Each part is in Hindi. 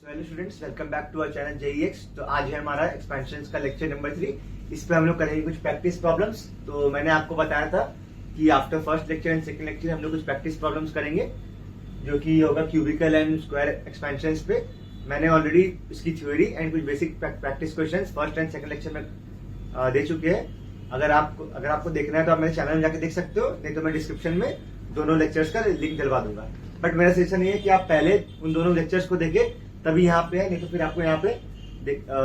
So hello students, welcome back to our channel JEX। तो आज है हमारा एक्सपेंशंस का लेक्चर नंबर 3। इस पे हम लोग करेंगे कुछ प्रैक्टिस प्रॉब्लम्स। तो मैंने आपको बताया था कि after first lecture and second lecture हम लोग कुछ प्रैक्टिस प्रॉब्लम्स करेंगे, जो कि होगा क्यूबिकल एंड स्क्वायर एक्सपेंशंस पे। मैंने ऑलरेडी इसकी थ्योरी एंड कुछ basic practice questions first and second lecture में दे चुके हैं। अगर आपको देखना है तो आप मेरे चैनल में जाके देख सकते हो, नहीं तो मैं डिस्क्रिप्शन में दोनों लेक्चर्स का लिंक डलवा दूंगा। बट मेरा सजेशन ये है कि आप पहले उन दोनों लेक्चर्स को देखें, तभी यहाँ पे है, नहीं तो फिर आपको यहाँ पे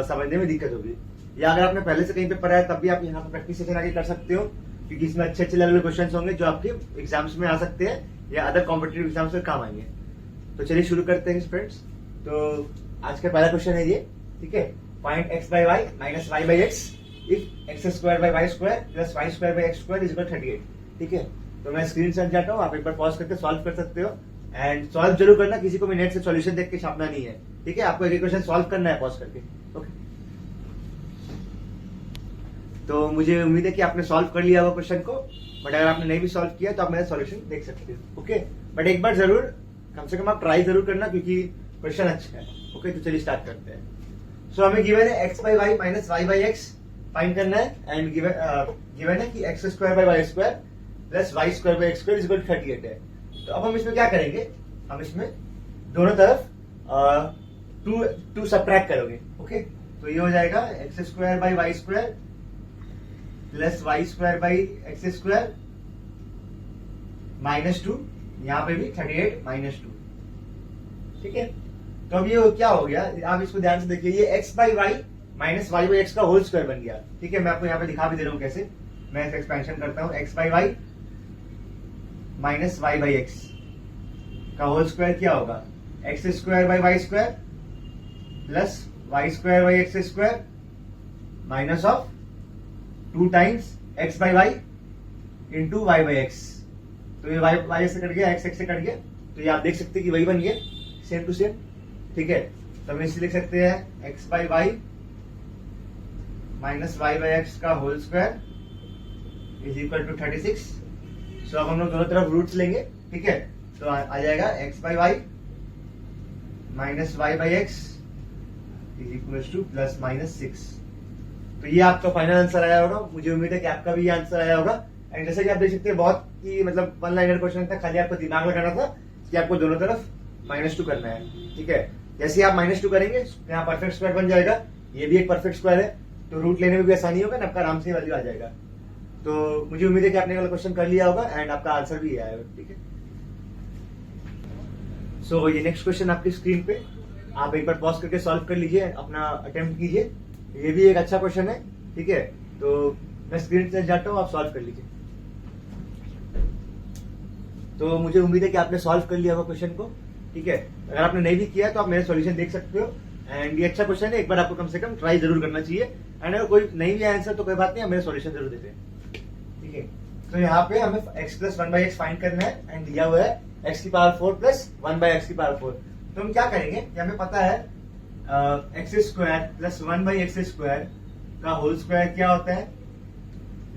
समझने में दिक्कत होगी। या अगर आपने पहले से कहीं पे पढ़ा है तब भी आप यहाँ पे प्रैक्टिस सेशन आगे कर सकते हो, क्योंकि इसमें अच्छे अच्छे लेवल के क्वेश्चन होंगे जो आपके एग्जाम्स में आ सकते हैं या अदर कॉम्पिटेटिव एग्जाम्स में काम आएंगे। तो चलिए शुरू करते हैं फ्रेंड्स। तो आज का पहला क्वेश्चन है ये, ठीक है। Find x by y minus y by x if x square by y square plus y square by x square is equal to 38। ठीक है, तो मैं स्क्रीन से जाता हूँ, आप एक बार पॉज करके सॉल्व कर सकते हो। एंड सॉल्व जरूर करना, किसी को भी नेट से सॉल्यूशन देख के छापना नहीं है, ठीक है। आपको एक क्वेश्चन सॉल्व करना है पॉज करके, ओके। तो मुझे उम्मीद है कि आपने सॉल्व कर लिया होगा क्वेश्चन को, बट अगर आपने नहीं भी सॉल्व किया तो आप मेरा सॉल्यूशन देख सकते हो, ओके। बट एक बार जरूर कम से कम आप ट्राई जरूर करना, क्योंकि क्वेश्चन अच्छा है, ओके। तो चलिए स्टार्ट करते हैं। सो हमें गिवन है x by y minus y by x find करना है, एंड गिवन है कि x square by y square plus y square by x square is equal to 38 है। तो अब हम इसमें क्या करेंगे, हम इसमें दोनों तरफ टू सबट्रैक्ट करोगे, ओके। तो ये हो जाएगा x square by y square plus y square by x square -2, यहाँ पे भी 38 -2, ठीक है। तो अब ये क्या हो गया, आप इसको ध्यान से देखिए, ये x by Y minus Y by x का होल स्क्वायर बन गया, ठीक है। मैं आपको यहाँ पे दिखा भी दे रहा हूँ कैसे। मैं इसका एक्सपेंशन करता हूँ, x by Y minus Y by x का होल स्क्वायर क्या होगा, X square by Y square plus Y square by X square minus of 2 times x by Y into Y by X. तो ये वाई से कट गया, x से कट गया, तो ये आप देख सकते हैं कि वही बन गया, सेम टू सेम, ठीक है। तो हम इसे लिख सकते हैं x by Y minus Y by x का whole square is equal to 36। So अब हम लोग दोनों तरफ रूट्स लेंगे, ठीक है। तो आ जाएगा x by Y minus Y by X is equal to plus minus 6। तो ये आपका फाइनल आंसर आया होगा। मुझे उम्मीद है कि आपका भी ये आंसर आया होगा। एंड जैसे कि आप देख सकते हैं, बहुत ही मतलब वन लाइनर क्वेश्चन था, खाली आपको दिमाग लगाना था कि आपको दोनों तरफ -2 करना है, ठीक है। जैसे आप -2 करेंगे, यहाँ परफेक्ट स्क्वायर बन जाएगा, ये भी एक परफेक्ट स्क्वायर है, तो रूट लेने में भी आसानी होगा ना, आपका आराम से वैल्यू आ जाएगा। तो मुझे उम्मीद है कि आपने वाला क्वेश्चन कर लिया होगा एंड आपका आंसर भी आएगा, ठीक है। सो ये नेक्स्ट क्वेश्चन आपकी स्क्रीन पे, आप एक बार पॉज करके सॉल्व कर लीजिए, अपना अटेम्प्ट कीजिए। ये भी एक अच्छा क्वेश्चन है, ठीक है। तो मैं स्क्रीन से जाता हूँ, आप सॉल्व कर लीजिए। तो मुझे उम्मीद है कि आपने सॉल्व कर लिया होगा क्वेश्चन को, ठीक है। अगर आपने नहीं भी किया तो आप मेरे सॉल्यूशन देख सकते हो। एंड ये अच्छा क्वेश्चन है, एक बार आपको कम से कम ट्राई जरूर करना चाहिए। एंड अगर कोई नहीं भी आंसर तो कोई बात नहीं, मेरे सॉल्यूशन जरूर देते हैं, ठीक है। तो यहाँ पे हमें x plus 1 by x find करना है, एंड दिया हुआ है x की पावर 4 प्लस 1 बाई एक्स की पावर 4। तो हम क्या करेंगे कि हमें पता है x square plus 1 by X square का होल स्क्वायर क्या होता है।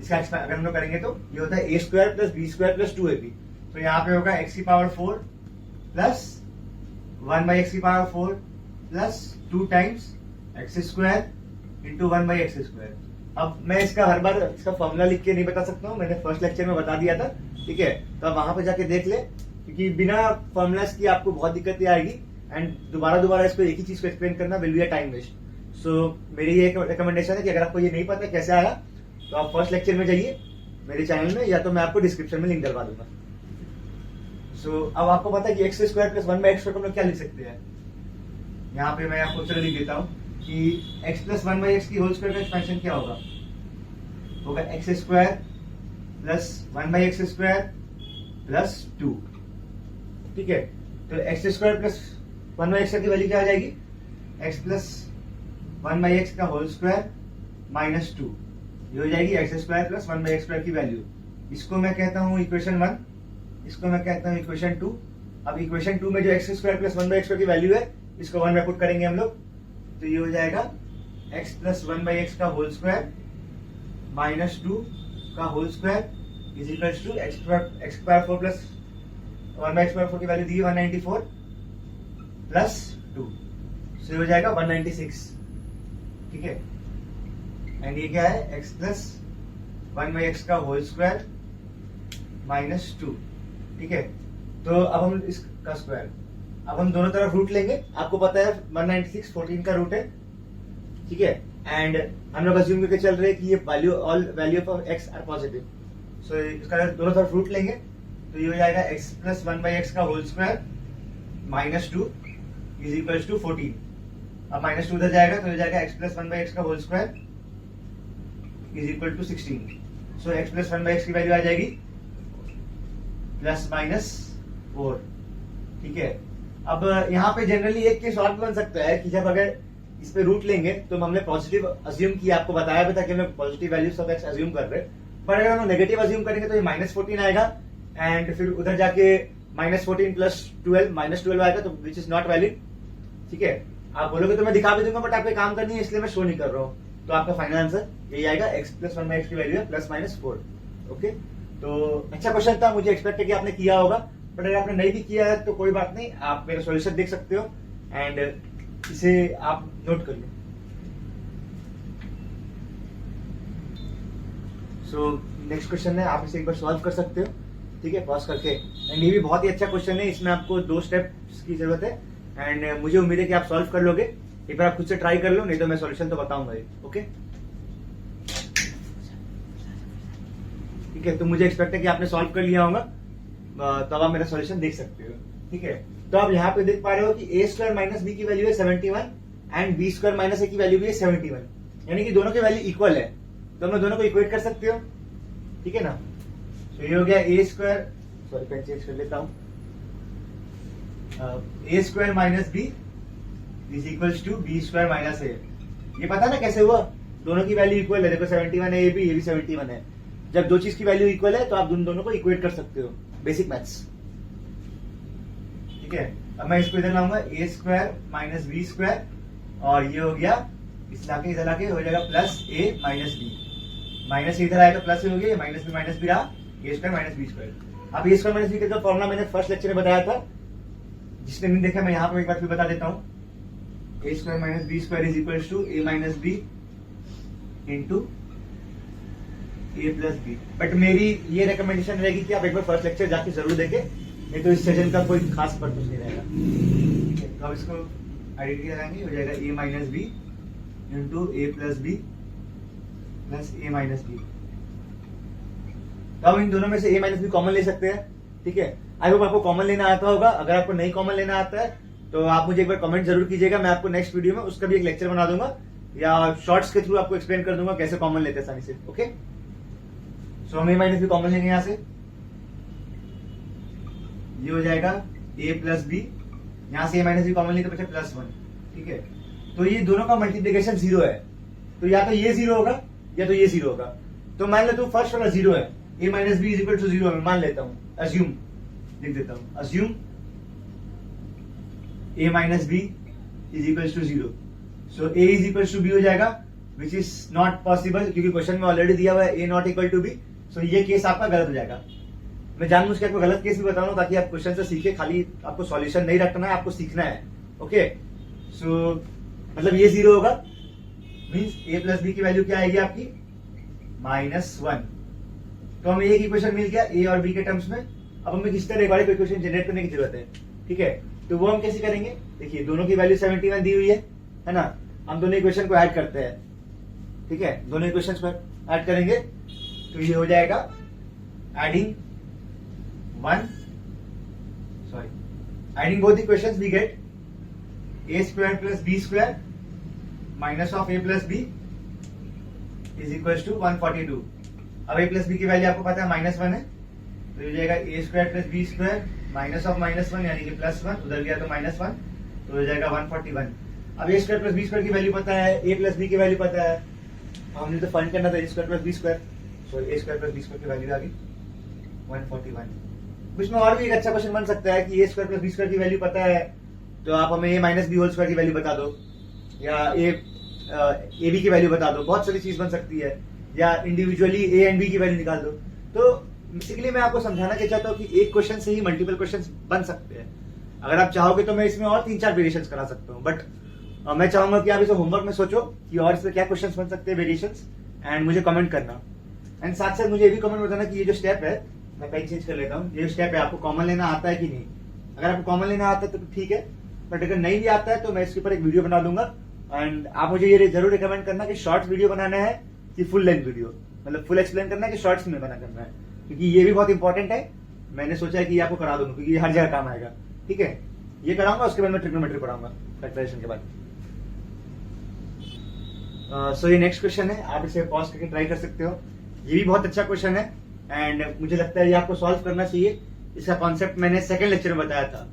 इसका अगर हम लोग करेंगे तो ये होता है a square plus B square plus 2ab। तो यहाँ पे होगा x की पावर 4 प्लस 1 बाई एक्स की power 4 plus 2 times X square into 1 by X square. अब मैं इसका हर बार इसका फॉर्मूला लिख के नहीं बता सकता हूँ, मैंने फर्स्ट लेक्चर में बता दिया था, ठीक है। तो आप वहां पे जाके देख ले, क्योंकि बिना फॉर्मूलास की आपको बहुत दिक्कत आएगी, एंड दोबारा इसको एक ही चीज को एक्सप्लेन करना will be a time waste. So मेरी ये रिकमेंडेशन है कि अगर आपको ये नहीं पता कैसे आया, तो आप फर्स्ट लेक्चर में जाइए मेरे चैनल में, या तो मैं आपको डिस्क्रिप्शन में लिंक डलवा दूंगा। सो अब आपको पता है कि x square plus 1 by X square को हम लोग क्या लिख सकते हैं। यहाँ पे मैं आपको चलो लिख देता हूँ कि x प्लस 1 बाई एक्स की होल स्क्वायर का एक्सपेंशन क्या होगा X square plus 1 by X square plus 2, ठीक है। तो x square plus 1 by X की वैल्यू क्या आ जाएगी, x प्लस 1 बाई एक्स का होल स्क्वायर -2, ये हो जाएगी x square plus 1 by X square की वैल्यू। इसको मैं कहता हूँ इक्वेशन 1, इसको मैं कहता हूँ इक्वेशन 2। अब इक्वेशन 2 में जो x square plus 1 by X की वैल्यू है, इसको 1 में पुट करेंगे हम लोग, तो ये हो जाएगा x प्लस 1 बाई एक्स का होल स्क्वायर -2 का whole square is equal to X square 4 plus 1 by X square 4 की वैल्यू दी 194 प्लस 2। सो ये हो जाएगा 196, ठीक है। एंड ये क्या है, x प्लस 1/x का होल स्क्वायर माइनस 2, ठीक है। तो अब हम इसका स्क्वायर, अब हम दोनों तरफ रूट लेंगे। आपको पता है 196 14 का रूट है, ठीक है। एंड हम लोग अज्यूम करके चल रहे हैं कि ये value all value of x are positive. So इसका दोनों तरफ रूट लेंगे तो ये हो जाएगा x प्लस 1/x का whole square minus 2 is equal to 14। अब माइनस 2 उधर जाएगा तो हो जाएगा x प्लस 1/x का whole square is equal to 16। So x plus 1/x की वैल्यू आ जाएगी प्लस माइनस 4, ठीक है। अब यहाँ पे जनरली एक केस और बन सकता है कि जब अगर इस पे रूट लेंगे तो हमने पॉजिटिव अज्यूम किया, आपको बताया भी था कि हमें positive values of x assume कर रहे हैं। पर अगर हम नेगेटिव अज्यूम करेंगे तो ये -14 आएगा एंड फिर उधर जाके -14 प्लस 12 -12 आएगा, तो विच इज नॉट वैलिड, ठीक है। आप बोलोगे तो मैं दिखा भी दूंगा, बट आपको काम करनी है इसलिए मैं शो नहीं कर रहा हूँ। तो आपका फाइनल आंसर यही आएगा, x प्लस 1/x की वैल्यू है प्लस माइनस 4, ओके। तो अच्छा क्वेश्चन था, मुझे एक्सपेक्ट है कि आपने किया होगा, बट अगर आपने नहीं भी किया है तो कोई बात नहीं, आप मेरा सॉल्यूशन देख सकते हो एंड इसे आप नोट कर लो। सो नेक्स्ट क्वेश्चन है, आप इसे एक बार सॉल्व कर सकते हो, ठीक है, पॉज करके। एंड ये भी बहुत ही अच्छा क्वेश्चन है, इसमें आपको 2 स्टेप्स की जरूरत है एंड मुझे उम्मीद है कि आप सॉल्व कर लोगे। एक बार आप खुद से ट्राई कर लो, नहीं तो मैं सॉल्यूशन तो बताऊंगा ही, ओके। ठीक है, तो मुझे एक्सपेक्ट है कि आपने सॉल्व कर लिया होगा, तब आप मेरा सॉल्यूशन देख सकते हो, ठीक है। तो आप यहाँ पे देख पा रहे हो कि a स्क्वायर माइनस बी की वैल्यू है 71 and b square minus a की वैल्यू भी है 71, यानी कि दोनों की वैल्यू इक्वल है, तो हम दोनों को इक्वेट कर सकते हो, ठीक है ना। तो ये हो गया a square, sorry pen change कर लेता हूं, a square minus b is equals to b square minus a। ये पता ना कैसे हुआ, दोनों की वैल्यू इक्वल है, देखो 71 है ये भी 71 है। जब दो चीज की वैल्यू इक्वल है तो आप दोनों को इक्वेट कर सकते हो, बेसिक मैथ्स, ठीक है। अब मैं इसको इधर लाऊंगा, a square minus B square, और ये हो गया इस लाके इधर लाके हो जाएगा plus a minus B, minus इधर आया तो प्लस हो गया, माइनस भी रहा, a square minus B square. अब a स्क्वायर माइनस बी का फॉर्मूला मैंने फर्स्ट लेक्चर में बताया था, जिसने नहीं देखा मैं यहाँ पर एक बार फिर बता देता हूँ। a square minus B square is equal to a minus B into a plus B. But मेरी ये रिकमेंडेशन रहेगी कि आप एक बार फर्स्ट लेक्चर जाके जरूर देखें, नहीं तो इस सेशन का कोई खास पर्पस नहीं रहेगा, ठीक है। तो अब इसको आइडेंटिटी लगाएंगे, हो जाएगा a minus B into a plus B plus a minus B. तो अब इन दोनों में से a माइनस बी कॉमन ले सकते हैं, ठीक है। आई होप आपको कॉमन लेना आता होगा, अगर आपको नहीं कॉमन लेना आता है तो आप मुझे एक बार कमेंट जरूर कीजिएगा, मैं आपको नेक्स्ट वीडियो में उसका भी एक लेक्चर बना दूंगा या शॉर्ट्स के थ्रू आपको एक्सप्लेन कर दूंगा कैसे कॉमन लेते हैं आसानी से, ओके। सो हम a माइनस बी कॉमन लेंगे, यहां से ये हो जाएगा a प्लस बी, यहां से a माइनस बी कॉमन लेते बचे प्लस 1, ठीक है। तो ये दोनों का मल्टीप्लिकेशन 0 है, तो या तो ये 0 होगा या तो ये 0 होगा। तो मान लेता हूं फर्स्ट वाला 0 है, a minus B is equal to 0 मान लेता हूं, अज्यूम लिख देता हूं, assume a minus B is equal to 0। So a is equal to b हो जाएगा, विच इज नॉट पॉसिबल, क्योंकि क्वेश्चन में ऑलरेडी दिया हुआ है a not equal to b। So ये केस आपका गलत हो जाएगा। मैं जानबूझ के आपको गलत केस भी बता रहा हूं ताकि आप क्वेश्चन से सीखे, खाली आपको सॉल्यूशन नहीं रखना है, आपको सीखना है, ओके। सो मतलब ये 0 होगा, मींस a प्लस बी की वैल्यू क्या आएगी आपकी -1। तो हमें एक इक्वेशन मिल गया a और b के टर्म्स में। अब हमें किस तरह एक और इक्वेशन जनरेट करने की जरूरत है, ठीक है। तो वो हम कैसे करेंगे, देखिए दोनों की वैल्यू 71 दी हुई है ना। हम दोनों इक्वेशन को ऐड करते हैं, ठीक है, दोनों इक्वेशन को ऐड करेंगे तो ये हो जाएगा adding both equations we get a square plus b square minus of a plus b is equals to 142। अब a plus b की वैल्यू आपको पता है -1 है, तो ये हो जाएगा a square plus b square minus of -1 यानी कि +1, उधर गया तो -1, तो हो जाएगा 141। अब a square plus b square की वैल्यू पता है, a प्लस b की वैल्यू पता है, हमने तो फाइंड करना था a square plus b square, so a square plus b square की वैल्यू आ गई 141। इसमें और भी एक अच्छा क्वेश्चन बन सकता है कि a square plus b square की वैल्यू पता है तो आप हमें a minus B whole square की वैल्यू बता दो, या a b की वैल्यू बता दो, बहुत सारी चीज बन सकती है, या इंडिविजुअली a एंड b की वैल्यू निकाल दो। तो बेसिकली मैं आपको समझाना क्या चाहता हूँ कि एक क्वेश्चन से ही मल्टीपल क्वेश्चन बन सकते हैं। अगर आप चाहोगे तो मैं इसमें और 3-4 वेरिएशंस करा सकता हूँ, बट मैं चाहूंगा कि आप इसे होमवर्क में सोचो कि और इसमें क्या क्वेश्चंस बन सकते हैं, वेरिएशंस, एंड मुझे कमेंट करना। एंड साथ साथ मुझे ये भी कमेंट बताना कि ये जो स्टेप है, मैं पेन चेंज कर लेता हूँ, ये जो स्टेप है आपको कॉमन लेना आता है कि नहीं। अगर आपको कॉमन लेना आता है तो ठीक है, बट अगर नहीं भी आता है तो मैं इसके ऊपर एक वीडियो बना दूंगा। एंड आप मुझे ये जरूर रिकमेंड करना कि शॉर्ट्स वीडियो बनाना है कि फुल लेंथ वीडियो, मतलब फुल एक्सप्लेन करना है कि शॉर्ट्स में बना करना है, क्योंकि ये भी बहुत इंपॉर्टेंट है। मैंने सोचा है कि आपको करा दूंगा क्योंकि ये हर जगह काम आएगा। ठीक है, ये कराऊंगा, उसके बाद मैं ट्रिग्नोमेट्री पढ़ाऊंगा फैक्टराइजेशन के बाद। सो ये नेक्स्ट क्वेश्चन है, आप इसे पॉज करके ट्राई कर सकते हो। ये भी बहुत अच्छा क्वेश्चन है एंड मुझे लगता है ये आपको सॉल्व करना चाहिए। इसका कॉन्सेप्ट मैंने सेकंड लेक्चर में बताया था,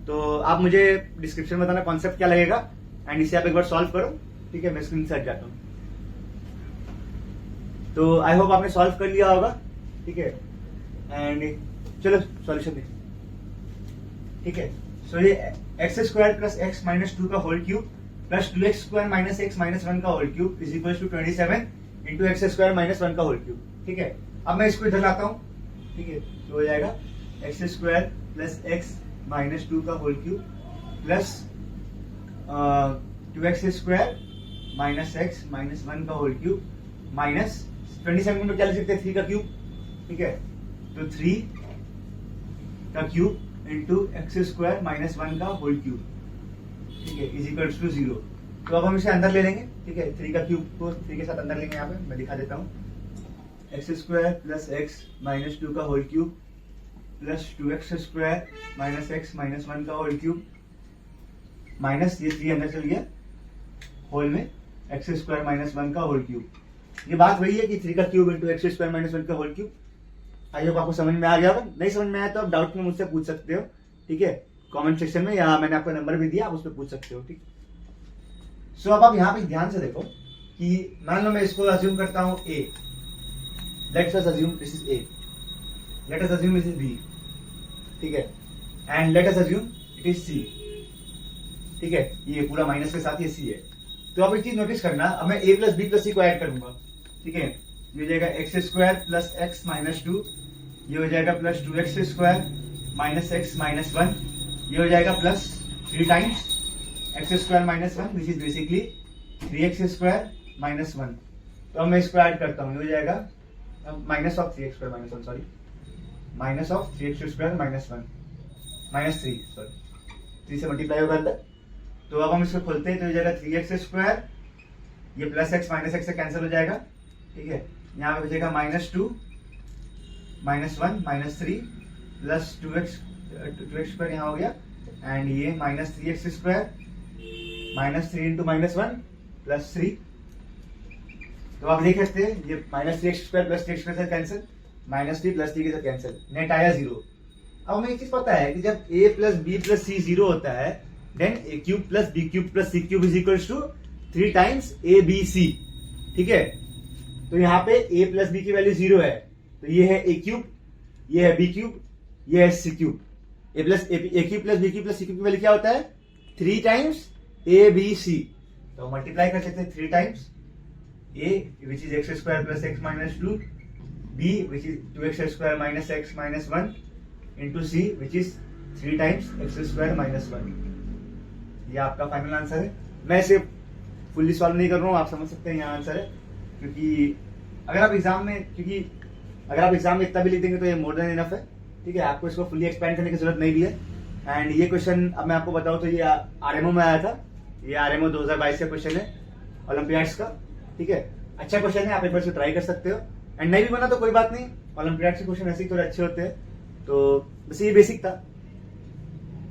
तो आप मुझे डिस्क्रिप्शन में बताना कॉन्सेप्ट क्या लगेगा एंड इसे आप एक बार सॉल्व करो। ठीक है, मैं स्क्रीन से हट जाता हूँ। तो आई होप आपने सॉल्व कर लिया होगा। ठीक है, एंड चलो सॉल्यूशन देखिए। ठीक है, सो ये X square plus X minus 2 का whole cube plus 2x square minus X minus 1 का whole cube is equal to 27 into X square minus 1 का होल क्यूब। ठीक है, अब मैं इसको इधर लाता हूँ। ठीक है, तो हो जाएगा X square plus X minus 2 का whole cube plus 2x square minus X minus 1 का होल क्यूब माइनस 27 को क्या लिख सकते हैं, 3 का क्यूब। ठीक है, तो 3 का cube into X square minus 1 का होल क्यूब। ठीक है, इज इक्वल्स टू 0। तो अब हम इसे अंदर ले लेंगे। ठीक है, 3 का क्यूब को 3 के साथ अंदर लेंगे। यहाँ पे मैं दिखा देता हूँ, X square plus X minus 2 का whole cube plus 2x square minus X minus 1 का होल क्यूब माइनस ये 3 अंदर चल गया होल में एक्स स्क्वायर माइनस 1 का होल क्यूब। ये बात वही है कि 3 का cube into X square minus 1 का होल क्यूब। आई होप आपको समझ में आ गया होगा। नहीं समझ में आया तो आप डाउट में मुझसे पूछ सकते हो। ठीक है, कमेंट सेक्शन में, या मैंने आपका नंबर भी दिया, आप उस पर पूछ सकते हो। ठीक, सो अब आप यहाँ पे ध्यान से देखो कि मान लो मैं इसको अज्यूम करता हूँ A, let's us assume this is A, let us assume this is B. ठीक है, and let us assume it is C. ठीक है, ये पूरा माइनस के साथ ये सी है। तो अब एक चीज नोटिस करना, अब मैं ए प्लस बी प्लस सी को ऐड करूंगा। ठीक है, ये हो जाएगा X square plus X minus 2, ये हो जाएगा plus 2x square minus X minus 1, ये हो जाएगा plus 3 times X square minus 1 which is basically 3x square minus 1। तो अब मैं इसको ऐड करता हूँ, ये हो जाएगा minus of 3x square minus 1, sorry minus of 3x square minus 1 minus 3, sorry 3 से मल्टीप्लाई होगा अंदर। तो अब हम इसको खोलते हैं, तो हो जाएगा 3x स्क्वायर, ये प्लस एक्स माइनस एक्स से कैंसिल हो जाएगा। ठीक है, यहाँ पे बचेगा minus 2 minus 1 minus 3 plus 2x square यहाँ हो गया, एंड ये minus 3x square minus 3 into minus 1 plus 3। तो आप देख सकते हैं ये minus 3x square plus 3x square से कैंसिल, माइनस 3 प्लस 3 के साथ कैंसिल, नेट आया 0। अब हमें एक चीज पता है कि जब a plus B plus C 0 होता है, then A cube plus B cube plus C cube is equal to 3 times A B C. ठीक है, तो यहाँ पे a प्लस बी की वैल्यू 0 है, तो ये है a क्यूब, ये है b क्यूब, ये है c cube. a plus A cube plus B cube plus C cube की वैल्यू क्या होता है, 3 टाइम्स a b c। तो मल्टीप्लाई कर सकते हैं 3 times a which is X square plus X minus 2, b which is 2x square minus X minus 1 into c which is 3 times X square minus 1। ये आपका फाइनल आंसर है। मैं इसे फुल्ली सॉल्व नहीं कर रहा हूँ, आप समझ सकते हैं यहाँ आंसर है, क्योंकि अगर आप एग्जाम में इतना भी लिख देंगे तो ये मोर देन इनफ है। ठीक है, आपको इसको फुल्ली एक्सपेंड करने की जरूरत नहीं भी है। एंड ये क्वेश्चन अब मैं आपको बताऊं तो ये आरएमओ में आया था, ये आरएमओ 2022 का क्वेश्चन है ओलंपियाड्स का। ठीक है, अच्छा क्वेश्चन है, आप एक बार से ट्राई कर सकते हो। एंड नहीं भी बना तो कोई बात नहीं, ओलंपियाड्स के क्वेश्चन ऐसे ही थोड़े अच्छे होते हैं, तो बस ये बेसिक था।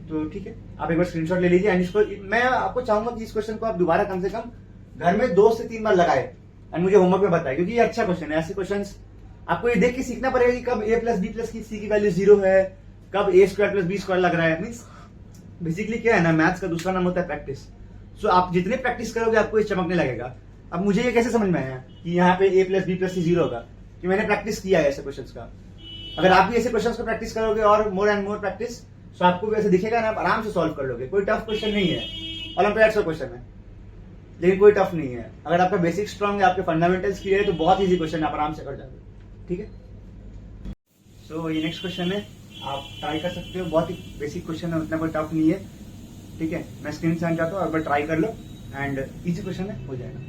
तो ठीक है, आप एक बार स्क्रीनशॉट ले लीजिए। एंड इसको मैं आपको चाहूंगा कि इस क्वेश्चन को आप दोबारा कम से कम घर में 2 से 3 बार लगाए एंड मुझे होमवर्क में बताए, क्योंकि ये अच्छा क्वेश्चन है। ऐसे क्वेश्चन आपको ये देख के सीखना पड़ेगा कि कब a प्लस बी प्लस सी की वैल्यू 0 है, कब a square plus B square लग रहा है। मीन्स बेसिकली क्या है ना, मैथ्स का दूसरा नाम होता है प्रैक्टिस। सो आप जितने प्रैक्टिस करोगे आपको ये चमकने लगेगा। अब मुझे ये कैसे समझ में आया कि यहाँ पे a plus B plus C 0 होगा, कि मैंने प्रैक्टिस किया है ऐसे क्वेश्चन का। अगर आप भी ऐसे क्वेश्चन को प्रैक्टिस करोगे और मोर एंड मोर प्रैक्टिस, तो आपको भी ऐसे दिखेगा ना, आप आराम से सॉल्व कर लोगे। कोई टफ क्वेश्चन नहीं है, ओलंपियाड्स का क्वेश्चन है लेकिन कोई टफ नहीं है। अगर आपका बेसिक स्ट्रॉन्ग है, आपके फंडामेंटल्स क्लियर है, तो बहुत इजी क्वेश्चन आप आराम से कर जाओगे। ठीक है, सो ये नेक्स्ट क्वेश्चन है, आप ट्राई कर सकते हो। बहुत ही बेसिक क्वेश्चन है, उतना कोई टफ नहीं है। ठीक है, मैं स्क्रीन से हट जाता हूँ, एक बार ट्राई कर लो एंड इजी क्वेश्चन है, हो जाएगा।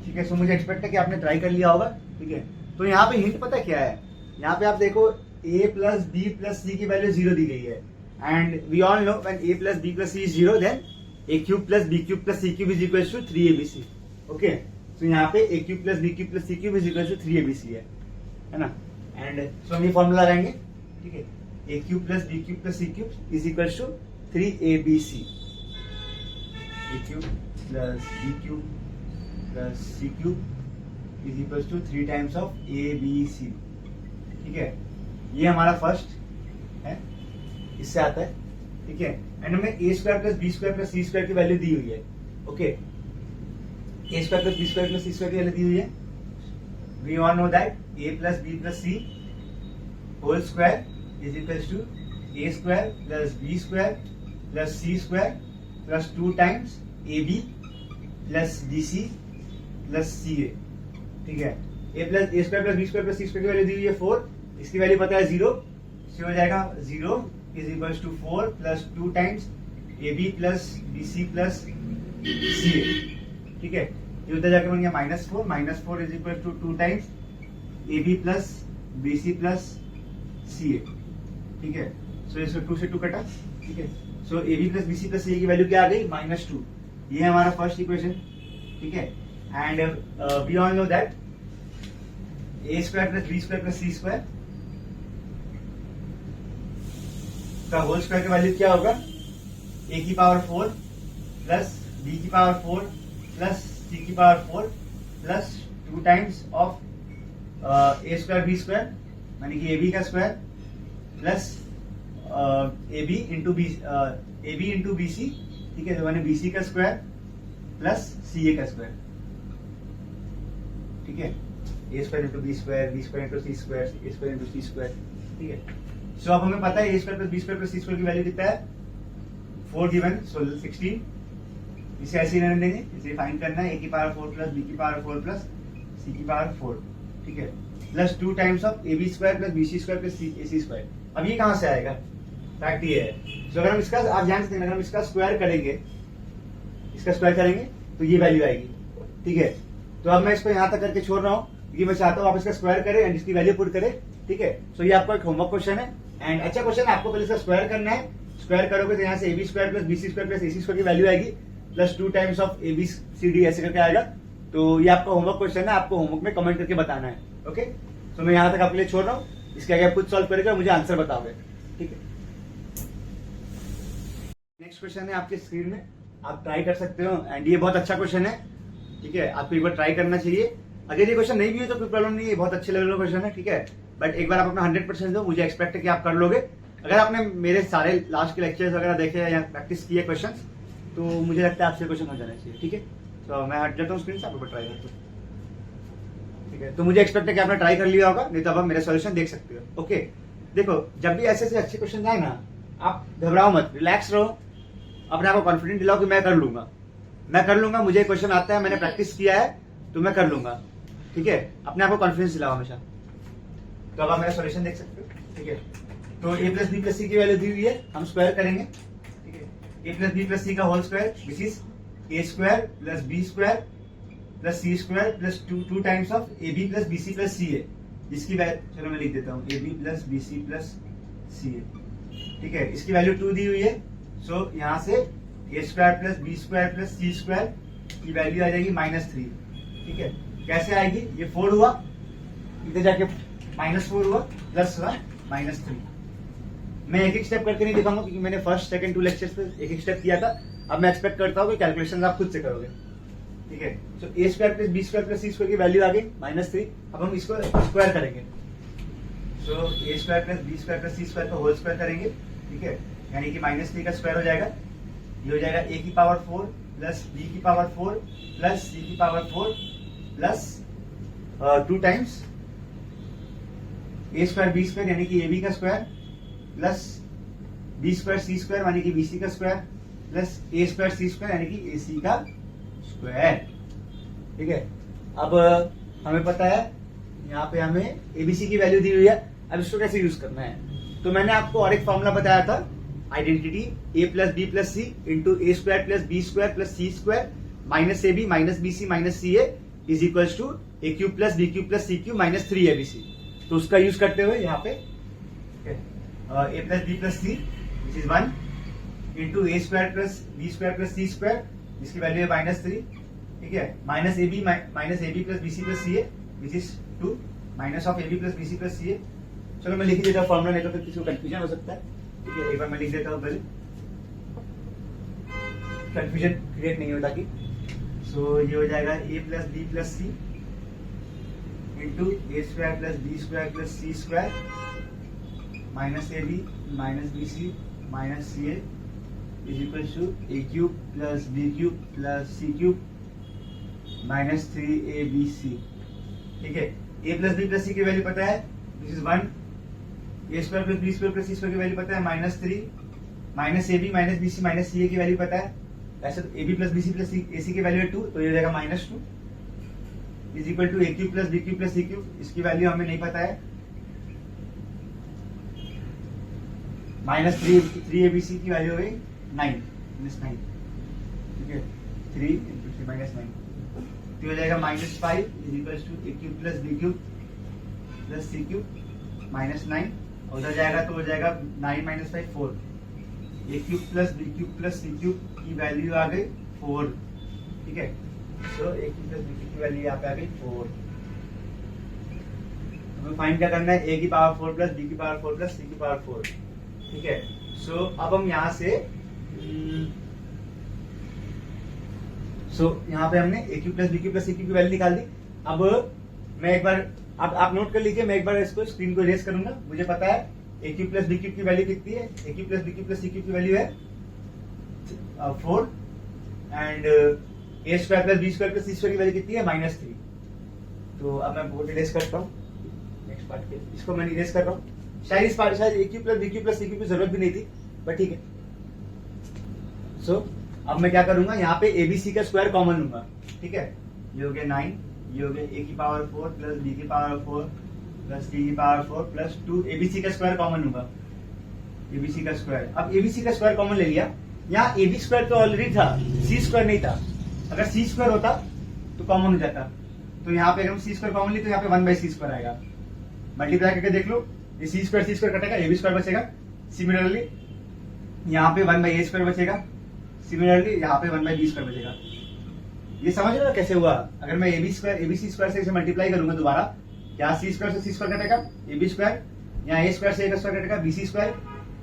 ठीक है, सो मुझे एक्सपेक्ट है कि आपने ट्राई कर लिया होगा। ठीक है, तो यहाँ पे हिंट पता क्या है, यहाँ पे आप देखो a प्लस बी प्लस सी की वैल्यू 0 दी गई है, and we all know when a plus B plus C is 0 then a cube plus B cube plus C cube is equal to 3abc। Okay, तो यहाँ पे a cube plus B cube plus C cube is equal to 3abc है ना। एंड सो हम ये फॉर्मूला लगाएंगे। ठीक है, a cube plus B cube plus C cube is equal to 3abc। a cube plus B cube plus C cube is equal to 3 times of abc। ठीक है, ये हमारा फर्स्ट है, इससे आता है। ठीक है, एंड हमें a square plus B square plus C square की वैल्यू दी हुई है। Okay, a square plus B square plus C square की वैल्यू दी हुई है। We all know that a plus B plus C whole square is equal to a square plus B square plus C square plus 2 times ab plus bc plus ca। ठीक है, a square plus B square plus C square की वैल्यू दी हुई है 4, इसकी वैल्यू पता है 0, इससे हो जाएगा 0 is equal to 4 plus 2 times ab plus bc plus ca। ठीक है, ये उधर जाके बन गया -4 is equal to 2 times ab plus bc plus ca। ठीक है, सो इसको 2 से 2 कटा। ठीक है, सो ab plus bc plus ca की वैल्यू क्या आ गई, -2। ये है हमारा फर्स्ट इक्वेशन। ठीक है, and we all know that a square plus B square plus C square का होल स्क्वायर की वैल्यू क्या होगा, a की पावर 4 प्लस b की पावर 4 प्लस c की power 4 plus 2 times of a square B square यानी कि ab का square plus ab into bc। ठीक है, तो मैंने bc का स्क्वायर प्लस ca का स्क्वायर। ठीक है, a square into B square into C square, a square into C square. ठीक है, सो अब हमें पता है a square plus B square plus C square की वैल्यू कितना है, 4 गिवन, सो 16। इसे ऐसे ही रहने देंगे, इसे फाइंड करना है a की पावर 4 प्लस b की पावर 4 प्लस c की पावर 4। ठीक है, plus 2 times of ab square plus bc square plus ac square. अब ये कहां से आएगा, फैक्ट ये है, तो अगर हम इसका, आप ध्यान से, अगर हम इसका स्क्वायर करेंगे, तो ये वैल्यू आएगी। ठीक है, तो अब मैं इसको यहां तक करके छोड़ रहा हूं क्योंकि मैं चाहता हूं आप इसका स्क्वायर करें एंड इसकी वैल्यू पुट करें। ठीक है, सो ये आपका एक होमवर्क क्वेश्चन है एंड अच्छा क्वेश्चन है। आपको पहले इसका स्क्वायर करना है, स्क्वायर करोगे तो यहाँ से ab square plus bc square plus ac square की वैल्यू आएगी प्लस 2 टाइम्स ऑफ abcd ऐसे करके आएगा। तो ये आपका होमवर्क क्वेश्चन है, आपको होमवर्क में कमेंट करके बताना है। ओके, तो मैं यहाँ तक आपके लिए छोड़ रहा हूँ, इसके आगे आप खुद सॉल्व करेगा, मुझे आंसर बताओगे। ठीक है, नेक्स्ट क्वेश्चन है आपके स्क्रीन में, आप ट्राई कर सकते हो एंड ये बहुत अच्छा क्वेश्चन है। ठीक है, आपको एक बार ट्राई करना चाहिए। अगर ये क्वेश्चन नहीं भी हो तो कोई प्रॉब्लम नहीं है, बहुत अच्छे लेवल का क्वेश्चन है। ठीक है, बट एक बार आप अपना 100% दो, मुझे एक्सपेक्ट है कि आप कर लोगे। अगर आपने मेरे सारे लास्ट के लेक्चर्स वगैरह देखे या प्रैक्टिस किए क्वेश्चन, तो मुझे लगता है आपसे क्वेश्चन हो जाना चाहिए। ठीक है, तो मैं हट जाता हूँ स्क्रीन से, आप ट्राई करते हो। ठीक है, तो मुझे एक्सपेक्ट है कि आपने ट्राई कर लिया होगा, नहीं तो अब आप मेरे सॉल्यूशन देख सकते हो। ओके, देखो जब भी ऐसे अच्छे क्वेश्चन आए ना, आप घबराओ मत, रिलैक्स रहो, अपने आप को कॉन्फिडेंट दिलाओ कि मैं कर लूंगा, मुझे क्वेश्चन आता है, मैंने प्रैक्टिस किया है, तो मैं कर लूंगा। ठीक है, अपने आप को कॉन्फिडेंस दिलाओ हमेशा। तो अब आप मेरा सॉल्यूशन देख सकते हो। ठीक है, तो a प्लस बी प्लस सी की वैल्यू दी हुई है, हम स्क्वायर करेंगे। ठीक है, a plus B plus c का whole square which is a square plus B square plus C square plus 2 times of ab plus bc plus ca, जिसकी वैल्यू, चलो मैं लिख देता हूँ, ab plus bc plus ca। ठीक है, इसकी वैल्यू 2 दी हुई है, सो यहाँ से a square plus B square plus C square की वैल्यू आ जाएगी -3। ठीक है, कैसे आएगी, ये 4 हुआ, इधर जाके -4 हुआ, प्लस हुआ -3। मैं एक एक स्टेप करके नहीं दिखाऊंगा क्योंकि मैंने फर्स्ट सेकंड 2 लेक्चर्स पे एक एक स्टेप किया था। अब मैं एक्सपेक्ट करता हूँ कि कैलकुलेशन आप खुद से करोगे। ठीक है, तो a square plus B square plus C square की वैल्यू आ गई -3। अब हम इसको स्क्वायर करेंगे, so a square plus B square plus C square का होल स्क्वायर करेंगे। ठीक है, यानी कि -3 का स्क्वायर हो जाएगा, ये हो जाएगा a की पावर 4 प्लस b की पावर 4 प्लस c की power 4 plus 2 times a square B square यानी कि ab का square plus b square c square यानी कि bc का square plus a square c square यानी कि ac का स्क्वायर। ठीक है, अब हमें पता है यहाँ पे हमें abc की वैल्यू दी हुई है, अब इसको कैसे यूज करना है। तो मैंने आपको और एक फॉर्मूला बताया था, identity a plus B plus C into A square plus C square minus A B minus B C minus C A is equal to A cube plus B cube plus C cube minus 3abc। तो उसका यूज करते हुए यहाँ पे A plus B plus C which is 1 into A square plus C square जिसकी वैल्यू है -3, ठीक है, minus A B plus B C plus C A which is 2 minus of A B plus B C plus C A. चलो मैं लिख ही देता हूँ फॉर्मूला, नहीं तो फिर किसी को कंफ्यूजन हो सकता है, ठीक है। एक बार मैं लिख देता हूँ पहले, कंफ्यूजन क्रिएट नहीं होता कि। सो ये हो जाएगा A plus B plus C into A square plus C square minus A B minus B C minus C A is equal to A cube plus B cube plus C cube minus 3abc, ठीक है। ए प्लस बी प्लस सी की वैल्यू पता है which is 1, A square plus B square plus C square की वैल्यू पता है -3, minus A B minus B C minus C A की वैल्यू पता है। ऐसे तो A B plus B C plus A C की वैल्यू है 2, तो ये हो जाएगा -2 is equal to A cube plus B cube plus C cube, इसकी वैल्यू हमें नहीं पता है, -3abc की वैल्यू हो गई 9, ठीक है, 3 इंटू 3 -9, तो हो जाएगा -5 is equal to A cube plus B cube plus C cube -9, उधर जाएगा तो हो जाएगा 9 - 5 4, A cube plus B cube plus C cube की वैल्यू आ गई 4, ठीक है। So A cube plus B cube की वैल्यू यहाँ पे आ गई 4। हमें फाइंड क्या करना है, ए की पावर 4 प्लस बी की पावर 4 प्लस सी की पावर 4, ठीक है। सो अब हम यहाँ से यहाँ पे हमने A cube plus B cube plus C cube की वैल्यू निकाल दी। अब मैं एक बार आप नोट कर लीजिए, मैं एक बार इसको स्क्रीन को इरेज करूंगा। मुझे पता है A cube plus B cube की वैल्यू कितनी है, A cube plus B cube plus C cube की वैल्यू है 4 and A square plus B square plus C square की वैल्यू कितनी है -3। तो अब मैं बोर्ड इरेज करता हूँ, नेक्स्ट पार्ट के इसको मैं इरेज कर रहा हूँ। शायद इस पार्ट शायद A cube plus B cube plus C cube की जरूरत भी नहीं थी, बट ठीक है। सो अब मैं क्या करूंगा, यहाँ पे एबीसी का स्क्वायर कॉमन लूंगा, ठीक है। ये हो गया 9, ये हो गया ए की पावर 4 प्लस बी की पावर 4 प्लस सी की पावर 4 प्लस 2, एबीसी का स्क्वायर कॉमन लूंगा, एबीसी का स्क्वायर। अब एबीसी का स्क्वायर कॉमन ले लिया, यहाँ एबी स्क्वायर तो ऑलरेडी था, सी स्क्वायर नहीं था। अगर सी स्क्वायर होता तो कॉमन हो जाता, तो यहाँ पे अगर सी स्क्वायर कॉमन ली तो यहाँ पे 1/c स्क्वायर आएगा। मल्टीप्लाई करके देख लो, ये सी स्क्वायर कटेगा, ए बी स्क्वायर बचेगा। सिमिलरली यहाँ पे 1/a स्क्वायर बचेगा, सिमिलरली यहाँ पे 1/b स्क्वायर बचेगा। ये समझ रहे हो कैसे हुआ? अगर मैं एबीसी स्क्वायर से इसे मल्टीप्लाई करूंगा दोबारा, यहाँ सी स्क्वायर से सी स्क्वायर कटेगा, ए बी स्क्वायर, यहाँ ए स्क्वायर से ए स्क्वायर कटेगा, बी सी स्क्वायर,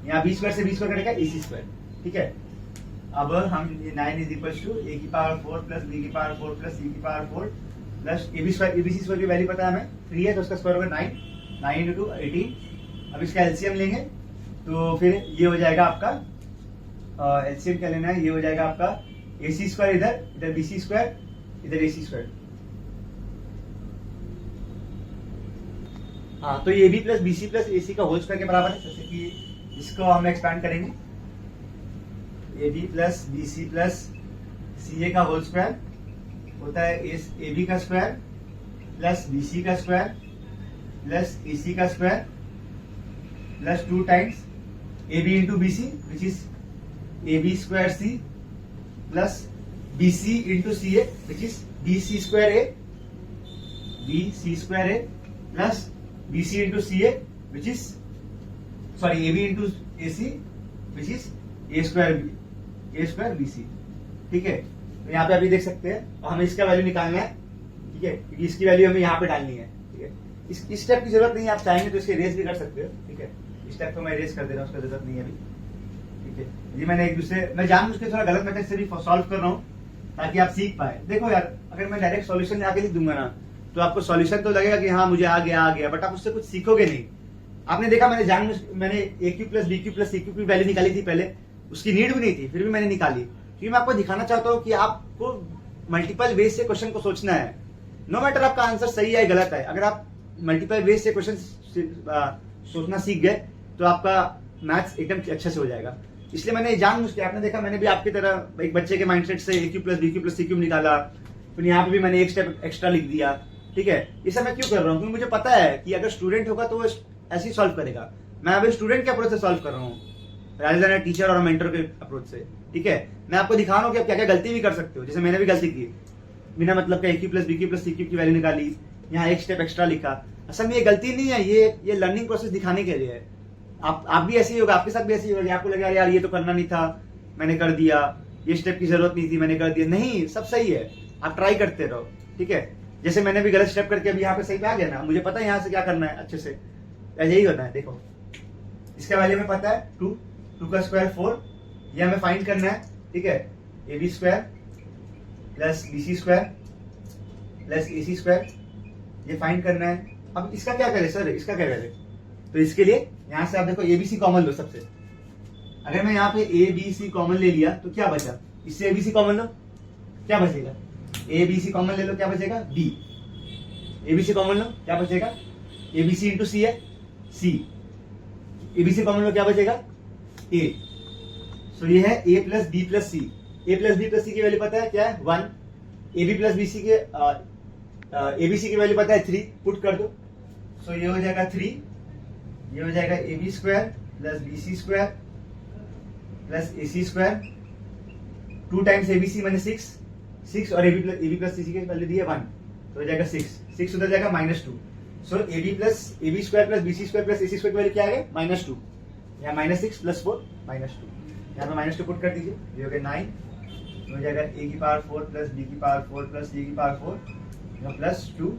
यहाँ बी स्क्वायर से बी स्क्वायर कटेगा, ए सी स्क्वायर, ठीक है। अब हम 9 इज इक्वल टू ए की पावर 4 प्लस बी की पावर 4 प्लस सी की पावर 4 प्लस एबीसी स्क्वायर की वैल्यू पता है हमें 3 है, तो उसका स्क्वायर होगा 9 इंटू 18। अब इसका एलसीएम लेंगे तो फिर ये हो जाएगा आपका, एलसीएम क्या लेना है, ये हो जाएगा आपका ए सी स्क्वायर, इधर बी सी स्क्वायर, इधर ए सी स्क्वायर। हाँ, तो ये B plus B C plus ए सी का होल स्क्वायर के बराबर है, जैसे कि इसको हम एक्सपैंड करेंगे, A B plus B C plus C A का होल स्क्वायर होता है ए बी का स्क्वायर प्लस बी सी का स्क्वायर प्लस ए सी का square plus 2 times A B into B C which is A B square C plus B C into C A which is B C square A plus B C into C A which is sorry A B into A C which is a square b सी, ठीक है। तो यहाँ पे अभी देख सकते हैं, और हमें इसका वैल्यू निकालना है, ठीक है, क्योंकि इसकी वैल्यू हमें यहाँ पे डालनी है, ठीक है। इस स्टेप की जरूरत नहीं है, आप चाहेंगे तो इसके रेस भी कर सकते हो, ठीक है। इस स्टेप को मैं रेस कर दे रहा हूँ, उसका जरूरत नहीं है अभी, ठीक है। ये मैंने एक दूसरे, मैं जानबूझ के थोड़ा गलत मेथड से भी सॉल्व कर रहा हूँ ताकि आप सीख पाए। देखो यार, अगर मैं डायरेक्ट सॉल्यूशन आके लिख दूंगा ना, तो आपको सॉल्यूशन तो लगेगा कि हाँ मुझे आ गया, बट आप उससे कुछ सीखोगे नहीं। आपने देखा, मैंने A cube plus B cube plus C cube की वैल्यू निकाली थी पहले, उसकी नीड भी नहीं थी, फिर भी मैंने निकाली, क्योंकि मैं आपको दिखाना चाहता हूँ कि आपको मल्टीपल वेज से क्वेश्चन को सोचना है। नो मैटर आपका आंसर सही है गलत है, अगर आप मल्टीपल वेज से क्वेश्चन सोचना सीख गए तो आपका मैथ्स एकदम अच्छे से हो जाएगा। इसलिए मैंने जानबूझ के, आपने देखा मैंने भी आपकी तरह एक बच्चे के माइंडसेट से A cube plus B cube plus C cube निकाला, फिर यहाँ पे भी मैंने एक स्टेप एक्स्ट्रा लिख दिया, ठीक है। ये सब मैं क्यों कर रहा हूँ? क्योंकि मुझे पता है कि अगर स्टूडेंट होगा तो वो ऐसे ही सॉल्व करेगा। मैं अभी स्टूडेंट के अप्रोच से सॉल्व कर रहा हूँ, rather than a टीचर और मेंटर के अप्रोच से। ठीक है, मैं आपको दिखा रहा हूँ कि आप क्या क्या गलती भी कर सकते हो। जैसे मैंने भी गलती की, बिना मतलब का A cube plus B cube plus C cube की वैल्यू निकाली, यहाँ एक स्टेप एक्स्ट्रा लिखा। असल में ये गलती नहीं है, ये लर्निंग प्रोसेस दिखाने के लिए है। आप भी ऐसे ही होगा, आपके साथ भी ऐसे ही होगा, आपको लगा यार ये तो करना नहीं था, मैंने कर दिया, ये स्टेप की जरूरत नहीं थी, मैंने कर दिया। नहीं, सब सही है, आप ट्राई करते रहो। ठीक है, जैसे मैंने भी गलत स्टेप करके अभी यहाँ पे सही पे आ गया ना, मुझे पता है यहाँ से क्या करना है अच्छे से, यही होना है। देखो इसका वैल्यू में पता है 2 का स्क्वायर 4, ये हमें फाइंड करना है। ठीक है, A B square plus B C square plus A C square, ये फाइंड करना है। अब इसका क्या करें सर, इसका क्या करें? तो इसके लिए यहां से आप देखो ए बी सी कॉमन लो सबसे। अगर मैं यहाँ पे ए बी सी कॉमन ले लिया तो क्या बचा? इससे ए बी सी कॉमन लो, क्या बचेगा? ए बी सी कॉमन ले लो, क्या बचेगा? B. A B C common लो, क्या बचेगा? ए बी सी इंटू सी है, सी। ए बी सी कॉमन लो, क्या बचेगा? ए। सो ये है ए plus B plus C. A plus B plus सी की वैल्यू पता है क्या है? 1। A B plus B c के ए बी सी की वैल्यू पता है 3, पुट कर दो। सो ये हो जाएगा 3, ये हो जाएगा a B square plus B C square plus A C square. 2 times A B c मैंने 6 और ए बी प्लस सी सी की वैल्यू दी है 1, तो हो जाएगा 6 उधर जाएगा -2। So A B square plus B C square plus A C square की वैल्यू क्या आ गया? -2। यहाँ -6 प्लस 4 -2, यहाँ पे -2 पुट कर दीजिए, ये हो गया 9, हो जाएगा ए की पावर 4 प्लस बी की पावर 4 प्लस सी की पावर 4 प्लस 2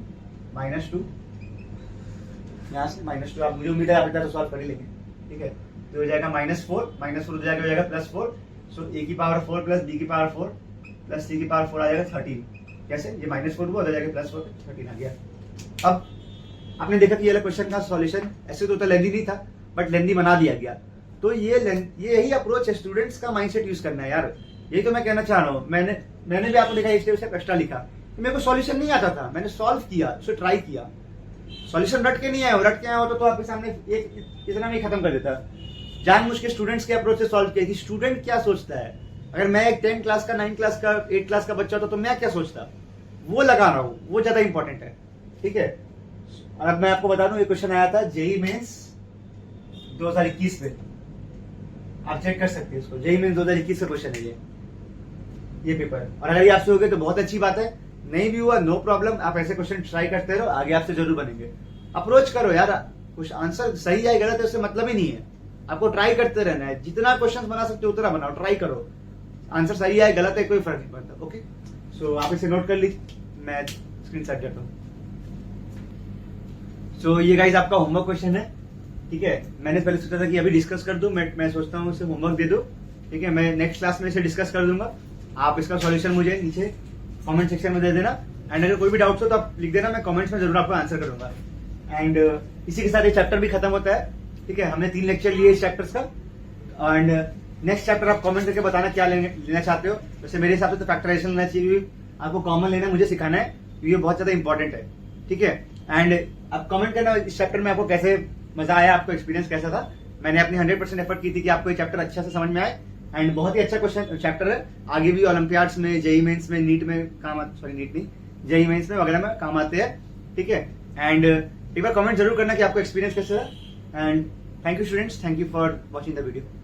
-2, यहाँ से -2। आप मुझे उम्मीद है आप इतना तो सॉल्व कर ही लेंगे। ठीक है, तो हो जाएगा -4 हो जाएगा +4। सो ए की पावर 4 प्लस बी की पावर 4 प्लस सी की पावर 4 आ जाएगा 13। कैसे? ये -4 हुआ, उधर जाके +4 13 आ गया। अब आपने देखा कि ये वाला क्वेश्चन का सॉल्यूशन ऐसे तो लेंदी नहीं था, बट लेंदी बना दिया गया। तो ये यही अप्रोच है, स्टूडेंट्स का माइंडसेट यूज करना है यार। यही तो मैं कहना चाह रहा हूँ। मैंने भी आपको देखा एक स्टेप एक्स्ट्रा लिखा, मेरे को सॉल्यूशन नहीं आता था, मैंने सॉल्व किया, उसे ट्राई किया। सॉल्यूशन रट के नहीं आया हो, रट के आया होता तो आपके सामने एक इतना नहीं खत्म कर देता। जानबूझ के स्टूडेंट्स के अप्रोच से सॉल्व किया कि स्टूडेंट क्या सोचता है। अगर मैं एक 10 क्लास का, 9 क्लास का, 8 क्लास का बच्चा होता तो मैं क्या सोचता, वो लगा रहा हूँ, वो ज्यादा इंपॉर्टेंट है। ठीक है, और अब मैं आपको बता दूं, ये क्वेश्चन आया था जेई मेंस 2021 में, आप चेक कर सकते हैं इसको। जेई मेंस 2021 का क्वेश्चन है ये पेपर। और अगर ये आपसे हो गया तो बहुत अच्छी बात है, नहीं भी हुआ नो प्रॉब्लम, आप ऐसे क्वेश्चन ट्राई करते रहो, आगे आपसे जरूर बनेंगे। अप्रोच करो यार, कुछ आंसर सही है गलत है उससे मतलब ही नहीं है, आपको ट्राई करते रहना है। जितना क्वेश्चन बना सकते हो उतना बनाओ, ट्राई करो। आंसर सही है गलत है कोई फर्क नहीं पड़ता। ओके, सो आप इसे नोट कर लीजिए, मैं स्क्रीन शॉट करता हूँ। सो ये गाइस आपका होमवर्क क्वेश्चन है। ठीक है, मैंने पहले सोचा था कि अभी डिस्कस कर दूं, मैं सोचता हूँ इसे होमवर्क दे दो। ठीक है, मैं नेक्स्ट क्लास में इसे डिस्कस कर दूंगा। आप इसका सॉल्यूशन मुझे नीचे कमेंट सेक्शन में दे देना, एंड अगर कोई भी डाउट्स हो तो आप लिख देना, मैं कमेंट्स में जरूर आपको आंसर करूंगा। एंड इसी के साथ ये चैप्टर भी खत्म होता है। ठीक है, हमने 3 लेक्चर लिए इस चैप्टर्स का, एंड नेक्स्ट चैप्टर आप कमेंट करके बताना क्या लेना चाहते हो। वैसे मेरे हिसाब से तो फैक्टराइजेशन लेना चाहिए, आपको कॉमन लेना मुझे सिखाना है, ये बहुत ज्यादा इंपॉर्टेंट है। ठीक है, एंड आप कमेंट करना इस चैप्टर में आपको कैसे मजा आया, आपको एक्सपीरियंस कैसा था। मैंने अपनी 100% एफर्ट की थी कि आपको ये चैप्टर अच्छा से समझ में आए, एंड बहुत ही अच्छा क्वेश्चन चैप्टर है। आगे भी ओलंपियाड्स में, जेई मेंस में, नीट में काम सॉरी नीट नहीं, जेई मेंस में वगैरह में काम आते हैं। ठीक है, एंड एक बार कमेंट जरूर करना कि आपको एक्सपीरियंस कैसा है। And thank you students, thank you for watching the video.